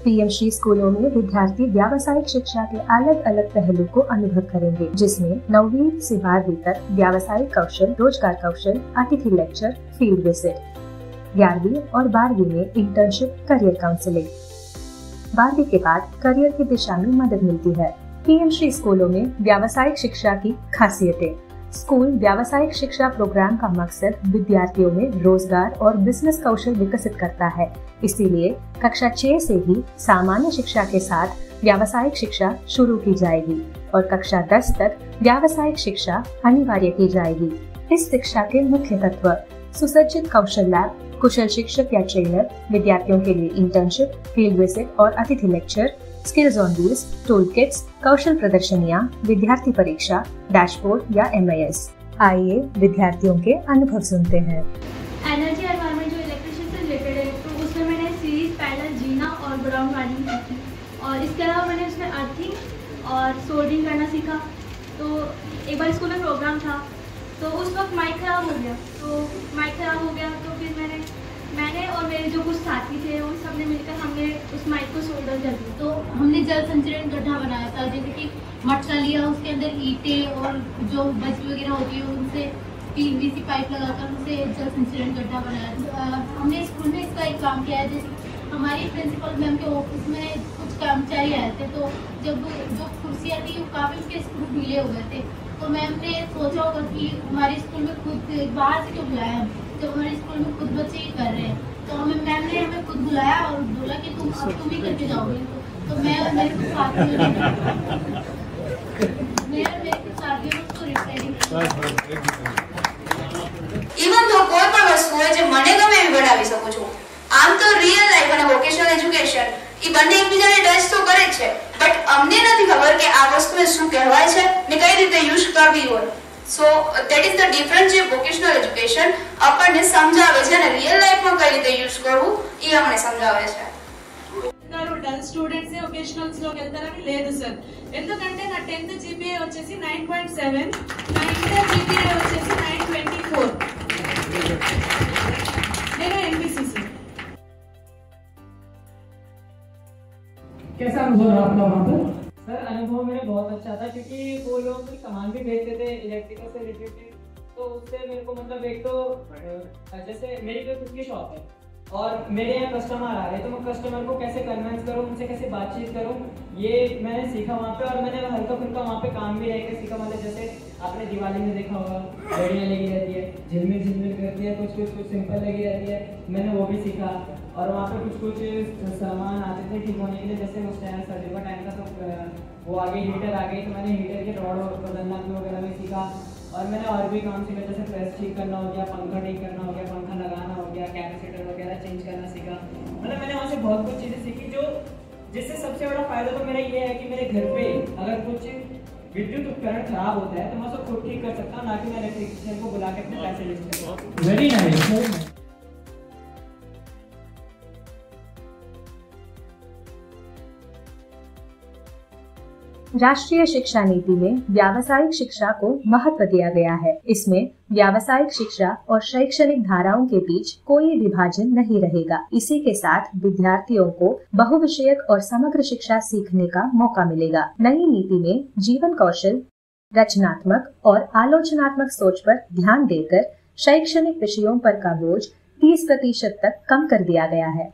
PM Shri स्कूलों में विद्यार्थी व्यावसायिक शिक्षा के अलग अलग पहलू को अनुभव करेंगे, जिसमें 9वीं से 12वीं तक व्यावसायिक कौशल, रोजगार कौशल, अतिथि लेक्चर, फील्ड विजिट। 11वीं और 12वीं में इंटर्नशिप, करियर काउंसलिंग। 12वीं के बाद करियर की दिशा में मदद मिलती है। पीएम श्री स्कूलों में व्यावसायिक शिक्षा की खासियतें। स्कूल व्यावसायिक शिक्षा प्रोग्राम का मकसद विद्यार्थियों में रोजगार और बिजनेस कौशल विकसित करता है। इसीलिए कक्षा 6 से ही सामान्य शिक्षा के साथ व्यावसायिक शिक्षा शुरू की जाएगी और कक्षा 10 तक व्यावसायिक शिक्षा अनिवार्य की जाएगी। इस शिक्षा के मुख्य तत्व: सुसज्जित कौशल लैब, कुशल शिक्षक या ट्रेनर, विद्यार्थियों के लिए इंटर्नशिप, फील्ड विजिट और अतिथि lecture, skills on wheels, tool kits, कौशल प्रदर्शनियाँ, विद्यार्थी परीक्षा, डैशबोर्ड या MIS। आइए विद्यार्थियों के अनुभव सुनते हैं। एनर्जी एनवायरनमेंट जो इलेक्ट्रिशियन से रिलेटेड है, तो उसमें मैंने सीरीज, पैनल, जीना और ग्राउंड वायरिंग सीखी और इसके अलावा मैंने उसमें अर्थिंग और सोल्डरिंग करना सीखा। तो एक बार स्कूल में प्रोग्राम था, तो उस वक्त माइक खराब हो गया, तो फिर मैंने और मेरे जो कुछ साथी थे उन सब ने मिलकर हमने उस माइक को सोल्डर कर दिया। तो हमने जल संचरण गड्ढा बनाया था, जैसे कि मटका लिया, उसके अंदर ईंटें और जो बजरी वगैरह होती है उनसे PVC पाइप लगाकर उनसे जल संचरण गड्ढा बनाया। हमने स्कूल में इसका एक काम किया है। जैसे हमारी प्रिंसिपल मैम के ऑफिस में कुछ कर्मचारी आए थे, तो जब जो कुर्सियाँ थी वो काफ़ी उसके स्क्रू ढीले हो गए थे, तो मैम ने सोचा होगा कि हमारे स्कूल में खुद बाहर से क्यों बुलाया, जब हमारे स्कूल में खुद बच्चे ही कर रहे हैं। तो मैम ने हमें खुद बुलाया और बोला कि तुम ही करके जाओगे। तो मैं और मेरे कुछ साथियों ने उसको रिपेयरिंग इवन तो कोई પણ વસ્તુ હોય જે મને ગમે એવી બનાવી શકું છું। આમ તો રિયલ લાઈફ અને વોકેશનલ એજ્યુકેશન એ બંને એકબીજાને ટચ તો કરે જ છે, બટ અમને નથી ખબર કે આ વસ્તુને શું કહેવાય છે ને કઈ રીતે યુઝ કરવી હોય। So that is the difference જે વોકેશનલ એજ્યુકેશન આપણને સમજાવે છે અને રિયલ લાઈફમાં કઈ રીતે યુઝ કરવું એ અમને સમજાવે છે। డల్ స్టూడెంట్స్ వొకేషనల్స్ లోకి వెళ్తారని లేదు సార్, ఎందుకంటే నా 10th GPA వచ్చేసి 9.7, నా ఇంటర్ GPA వచ్చేసి 9.24। నేను MPC से। कैसा अनुभव रहा आपका वहाँ पर? सर अनुभव मेरा बहुत अच्छा था, क्योंकि वो लोग कुछ सामान भी भेजते थे इलेक्ट्रिकल से रिलेटेड, तो उससे मेरे को मतलब एक तो जैसे मेरी तो खुद की शॉप है और मेरे यहाँ कस्टमर आ रहे हैं, तो मैं कस्टमर को कैसे कन्विंस करूँ, उनसे कैसे बातचीत करूँ, ये मैंने सीखा वहाँ पे। और मैंने हल्का फुल्का वहाँ पे काम भी रहकर सीखा। मतलब जैसे आपने दिवाली में देखा होगा घड़ियाँ लगी रहती है, झिलमिल झिलमिल करती है, कुछ सिंपल लगी रहती है, मैंने वो भी सीखा। और वहाँ पे कुछ सामान आते थे ठीक होने के लिए, जैसे उस टाइम सर्दी का टाइम था, तो वो आगे हीटर आ गई, तो मैंने हीटर के रॉड बदलना वगैरह भी सीखा। और मैंने और भी काम सीखा, जैसे प्रेस ठीक करना हो गया, पंखा ठीक करना हो गया, पंखा लगाना हो गया, कैपेसिटर वगैरह चेंज करना सीखा। मतलब मैंने वहाँ से बहुत कुछ चीज़ें सीखी, जो जिससे सबसे बड़ा फायदा तो मेरा ये है कि मेरे घर पे अगर कुछ विद्युत उपकरण खराब होता है तो मैं उसको खुद ठीक कर सकता हूँ, ना कि मैं इलेक्ट्रिशियन को बुला के अपने पैसे ले सकता हूँ। Very nice. राष्ट्रीय शिक्षा नीति में व्यावसायिक शिक्षा को महत्व दिया गया है। इसमें व्यावसायिक शिक्षा और शैक्षणिक धाराओं के बीच कोई विभाजन नहीं रहेगा। इसी के साथ विद्यार्थियों को बहुविषयक और समग्र शिक्षा सीखने का मौका मिलेगा। नई नीति में जीवन कौशल, रचनात्मक और आलोचनात्मक सोच पर ध्यान देकर शैक्षणिक विषयों पर का बोझ 30% तक कम कर दिया गया है।